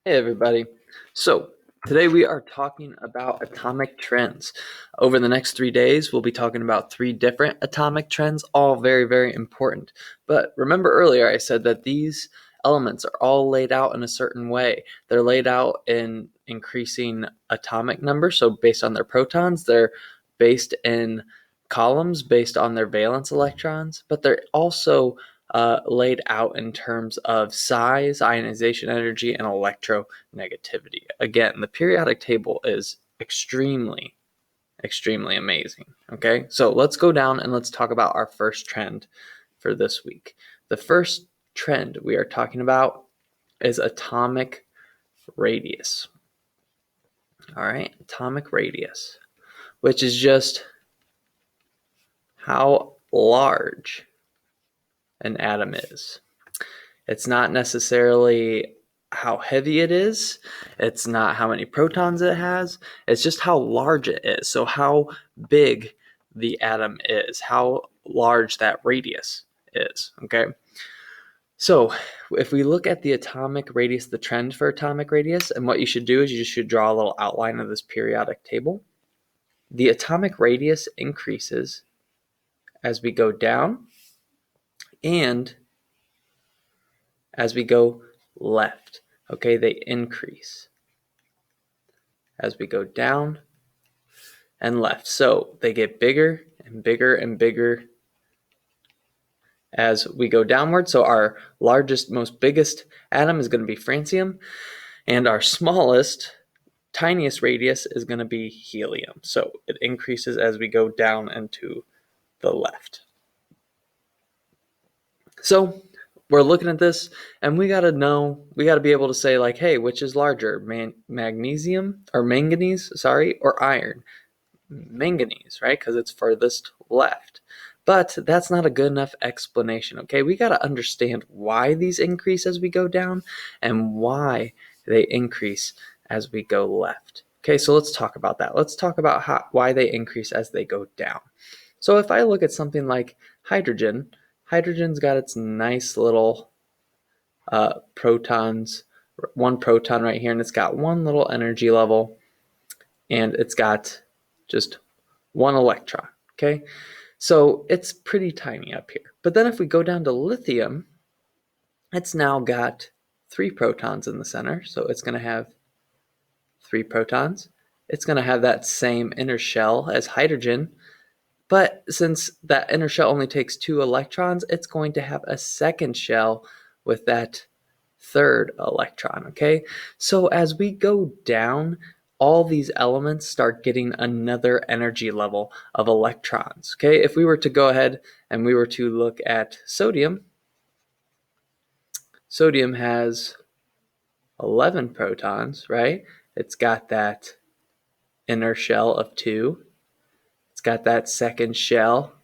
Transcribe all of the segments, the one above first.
Hey everybody. So today we are talking about atomic trends. Over the next 3 days, we'll be talking about 3 different atomic trends, all very, very important. But remember earlier I said that these elements are all laid out in a certain way. They're laid out in increasing atomic number. So based on their protons, they're based in columns based on their valence electrons, but they're also laid out in terms of size, ionization energy, and electronegativity. Again, the periodic table is extremely, extremely amazing. Okay, so let's go down and let's talk about our first trend for this week. The first trend we are talking about is atomic radius. All right, atomic radius, which is just how large an atom is. It's not necessarily how heavy it is. It's not how many protons it has. It's just how large it is. So how big the atom is, how large that radius is, okay? So if we look at the atomic radius, the trend for atomic radius, and what you should do is you should draw a little outline of this periodic table. The atomic radius increases as we go down and as we go left. Okay, they increase as we go down and left. So they get bigger and bigger and bigger as we go downward. So our largest, most biggest atom is going to be francium, and our smallest, tiniest radius is going to be helium. So it increases as we go down and to the left. So we're looking at this and we got to be able to say like, hey, which is larger, magnesium or manganese, or iron? Manganese, right? Because it's furthest left. But that's not a good enough explanation, okay? We got to understand why these increase as we go down and why they increase as we go left. Okay, so let's talk about that. Let's talk about why they increase as they go down. So if I look at something like hydrogen, hydrogen's got its nice little protons, one proton right here, and it's got one little energy level, and it's got just one electron, okay? So it's pretty tiny up here. But then if we go down to lithium, it's now got 3 protons in the center, so it's going to have 3 protons. It's going to have that same inner shell as hydrogen, but since that inner shell only takes 2 electrons, it's going to have a second shell with that 3rd electron, okay? So as we go down, all these elements start getting another energy level of electrons, okay? If we were to go ahead and we were to look at sodium, sodium has 11 protons, right? It's got that inner shell of 2. It's got that second shell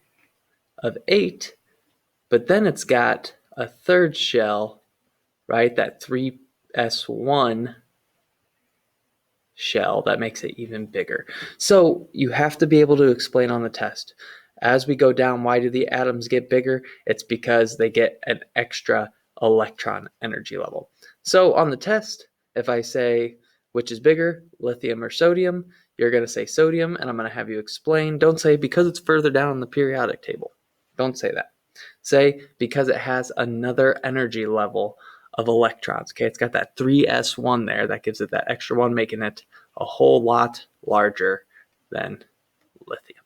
of 8, but then it's got a 3rd shell, right? That 3s1 shell that makes it even bigger. So you have to be able to explain on the test. As we go down, why do the atoms get bigger? It's because they get an extra electron energy level. So on the test, if I say which is bigger, lithium or sodium, you're going to say sodium, and I'm going to have you explain. Don't say because it's further down in the periodic table. Don't say that. Say because it has another energy level of electrons. Okay, it's got that 3s1 there that gives it that extra one, making it a whole lot larger than lithium.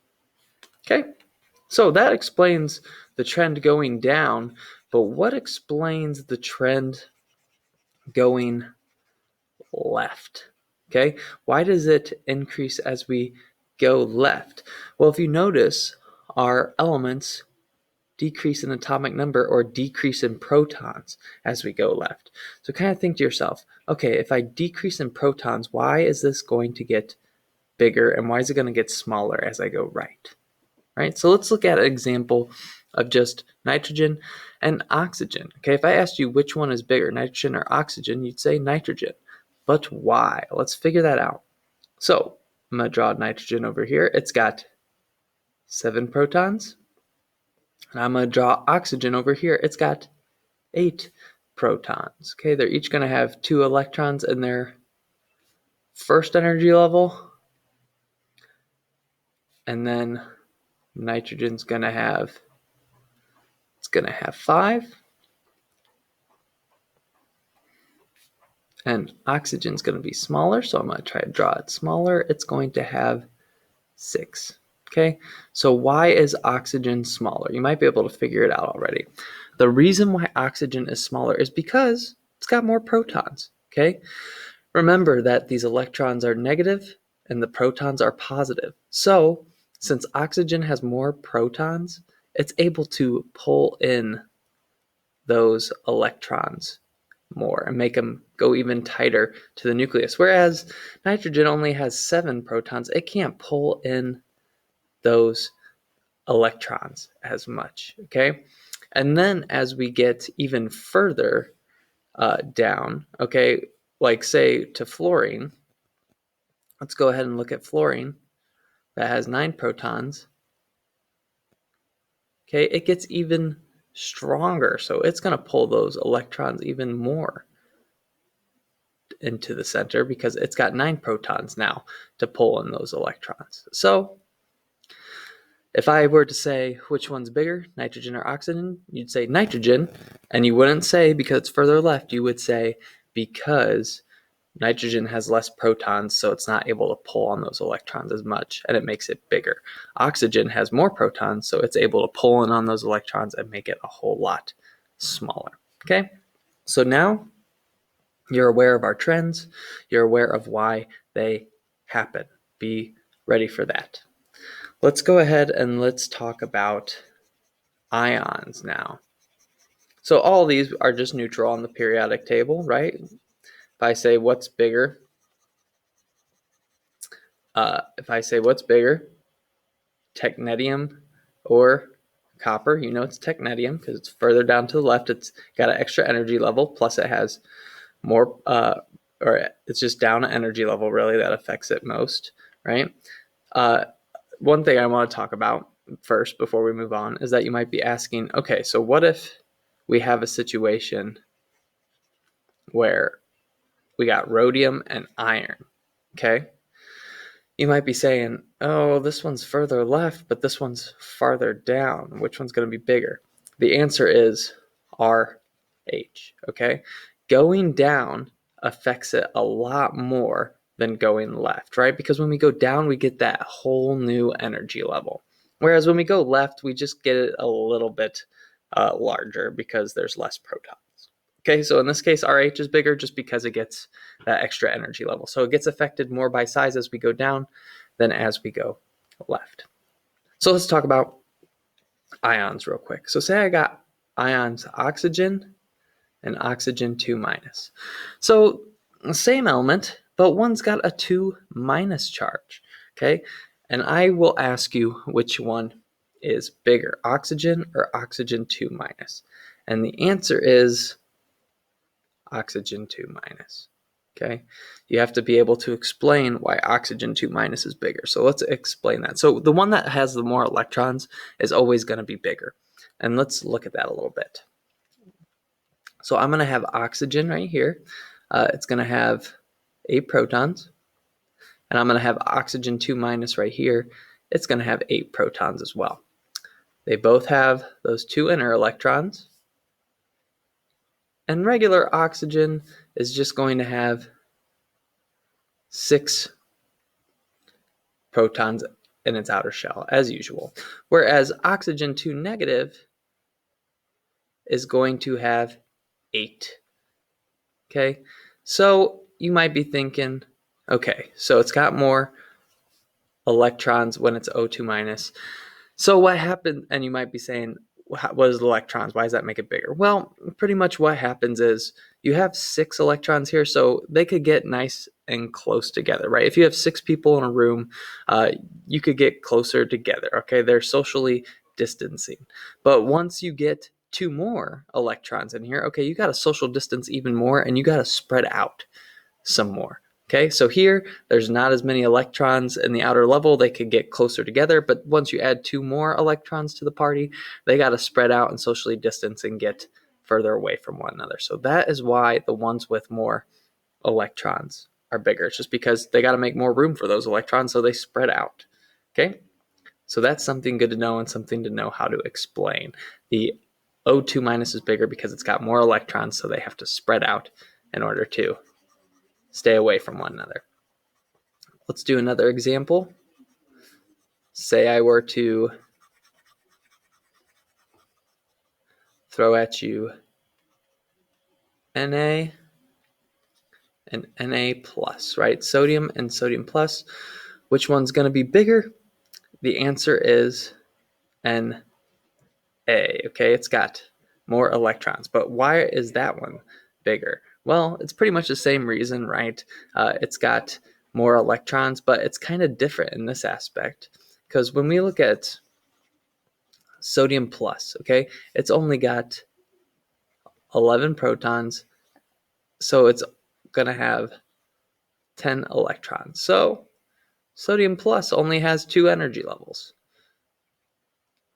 Okay, so that explains the trend going down, but what explains the trend going left? Okay, why does it increase as we go left? Well, if you notice, our elements decrease in atomic number or decrease in protons as we go left. So kind of think to yourself, okay, if I decrease in protons, why is this going to get bigger and why is it going to get smaller as I go right? Right? So let's look at an example of just nitrogen and oxygen. Okay, if I asked you which one is bigger, nitrogen or oxygen, you'd say nitrogen. But why? Let's figure that out. So I'm going to draw nitrogen over here. It's got 7 protons. And I'm going to draw oxygen over here. It's got 8 protons. Okay, they're each going to have 2 electrons in their first energy level, and then nitrogen's going to have 5, and oxygen's going to be smaller, so I'm going to try to draw it smaller. It's going to have 6. Okay, so why is oxygen smaller? You might be able to figure it out already. The reason why oxygen is smaller is because it's got more protons. Okay, remember that these electrons are negative and the protons are positive. So since oxygen has more protons, it's able to pull in those electrons more and make them go even tighter to the nucleus. Whereas nitrogen only has 7 protons, it can't pull in those electrons as much. Okay, and then as we get even further down, okay, like say to fluorine, let's go ahead and look at fluorine that has 9 protons. Okay, it gets even stronger, so it's going to pull those electrons even more into the center because it's got 9 protons now to pull in those electrons. So if I were to say which one's bigger, nitrogen or oxygen, you'd say nitrogen, and you wouldn't say because it's further left, you would say because nitrogen has less protons, so it's not able to pull on those electrons as much, and it makes it bigger. Oxygen has more protons, so it's able to pull in on those electrons and make it a whole lot smaller. Okay, so now you're aware of our trends. You're aware of why they happen. Be ready for that. Let's go ahead and let's talk about ions now. So all these are just neutral on the periodic table, right? If I say what's bigger, technetium or copper, you know it's technetium because it's further down to the left. It's got an extra energy level, plus it has more, or it's just down an energy level really that affects it most, right? One thing I want to talk about first before we move on is that you might be asking, okay, so what if we have a situation where we got rhodium and iron, okay? You might be saying, oh, this one's further left, but this one's farther down. Which one's going to be bigger? The answer is RH, okay? Going down affects it a lot more than going left, right? Because when we go down, we get that whole new energy level. Whereas when we go left, we just get it a little bit larger because there's less protons. Okay, so in this case, RH is bigger just because it gets that extra energy level. So it gets affected more by size as we go down than as we go left. So let's talk about ions real quick. So say I got ions oxygen and oxygen 2 minus. So same element, but one's got a 2 minus charge, okay? And I will ask you which one is bigger, oxygen or oxygen 2 minus. And the answer is oxygen 2 minus. Okay, you have to be able to explain why oxygen 2 minus is bigger. So let's explain that. So the one that has the more electrons is always going to be bigger. And let's look at that a little bit. So I'm going to have oxygen right here. It's going to have 8 protons. And I'm going to have oxygen 2 minus right here. It's going to have 8 protons as well. They both have those 2 inner electrons. And regular oxygen is just going to have 6 protons in its outer shell, as usual. Whereas oxygen 2 negative is going to have 8. Okay, so you might be thinking, okay, so it's got more electrons when it's O2 minus. So what happened, and you might be saying, what is the electrons? Why does that make it bigger? Well, pretty much what happens is you have 6 electrons here, so they could get nice and close together, right? If you have 6 people in a room, you could get closer together, okay? They're socially distancing. But once you get 2 more electrons in here, okay, you got to social distance even more, and you got to spread out some more. Okay, so here, there's not as many electrons in the outer level. They could get closer together, but once you add 2 more electrons to the party, they got to spread out and socially distance and get further away from one another. So that is why the ones with more electrons are bigger. It's just because they got to make more room for those electrons, so they spread out. Okay? So that's something good to know and something to know how to explain. The O2 minus is bigger because it's got more electrons, so they have to spread out in order to stay away from one another. Let's do another example. Say I were to throw at you Na and Na plus, right? Sodium and sodium plus. Which one's going to be bigger? The answer is Na. Okay, it's got more electrons. But why is that one bigger? Well, it's pretty much the same reason, right? It's got more electrons, but it's kind of different in this aspect. Because when we look at sodium plus, okay, it's only got 11 protons, so it's going to have 10 electrons. So sodium plus only has 2 energy levels,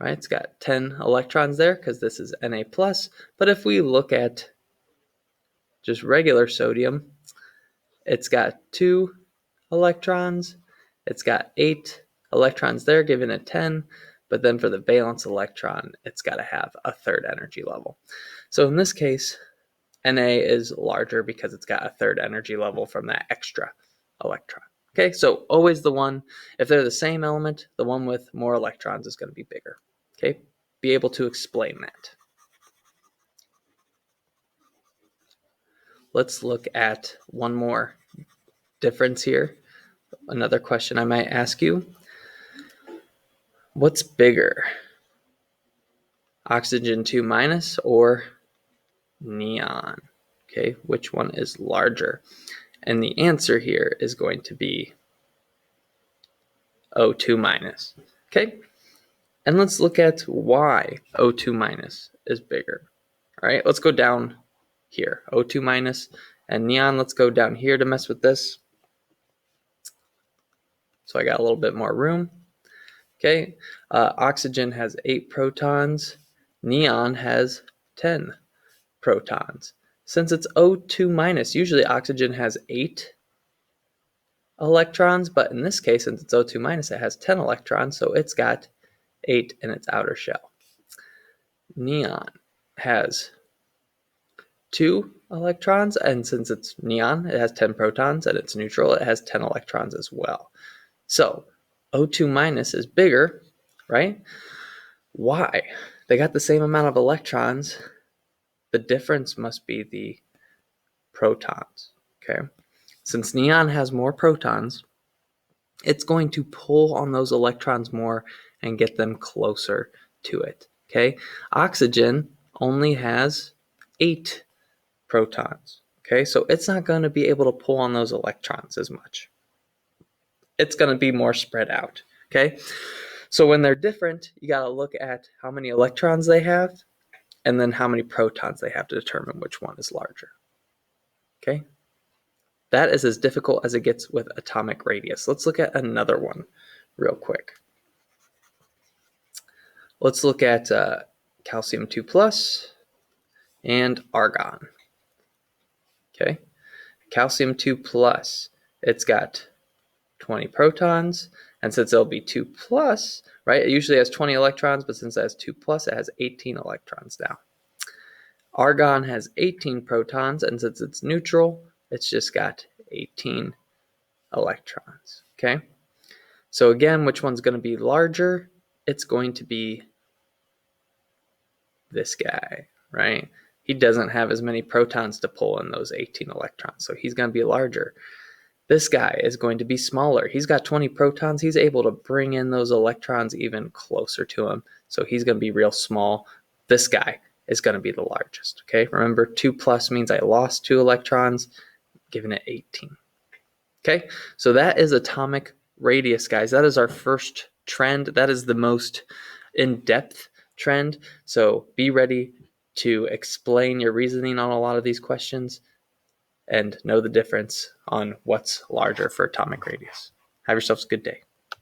right? It's got 10 electrons there because this is Na plus. But if we look at just regular sodium, it's got 2 electrons. It's got 8 electrons there, giving it 10. But then for the valence electron, it's got to have a third energy level. So in this case, Na is larger because it's got a third energy level from that extra electron. Okay, so always the one, if they're the same element, the one with more electrons is going to be bigger. Okay, be able to explain that. Let's look at one more difference here. Another question I might ask you. What's bigger? Oxygen 2 minus or neon? Okay, which one is larger? And the answer here is going to be O2 minus. Okay, and let's look at why O2 minus is bigger. All right, let's go down here. O2 minus and neon, let's go down here to mess with this. So I got a little bit more room. Okay, oxygen has 8 protons. Neon has 10 protons. Since it's O2 minus, usually oxygen has 8 electrons, but in this case, since it's O2 minus, it has 10 electrons, so it's got 8 in its outer shell. Neon has 2 electrons, and since it's neon, it has 10 protons, and it's neutral, it has 10 electrons as well. So O2 minus is bigger, right? Why? They got the same amount of electrons. The difference must be the protons, okay? Since neon has more protons, it's going to pull on those electrons more and get them closer to it, okay? Oxygen only has 8 protons, okay? So it's not going to be able to pull on those electrons as much. It's going to be more spread out, okay? So when they're different, you got to look at how many electrons they have and then how many protons they have to determine which one is larger, okay? That is as difficult as it gets with atomic radius. Let's look at another one real quick. Let's look at calcium 2 plus and argon. Okay, calcium 2 plus, it's got 20 protons, and since it'll be 2 plus, right, it usually has 20 electrons, but since it has 2 plus, it has 18 electrons now. Argon has 18 protons, and since it's neutral, it's just got 18 electrons, okay? So again, which one's going to be larger? It's going to be this guy, right? He doesn't have as many protons to pull in those 18 electrons, so he's going to be larger. This guy is going to be smaller. He's got 20 protons. He's able to bring in those electrons even closer to him, so he's going to be real small. This guy is going to be the largest, okay? Remember, 2 plus means I lost 2 electrons, giving it 18. Okay, so that is atomic radius, guys. That is our first trend. That is the most in-depth trend. So be ready to explain your reasoning on a lot of these questions and know the difference on what's larger for atomic radius. Have yourselves a good day.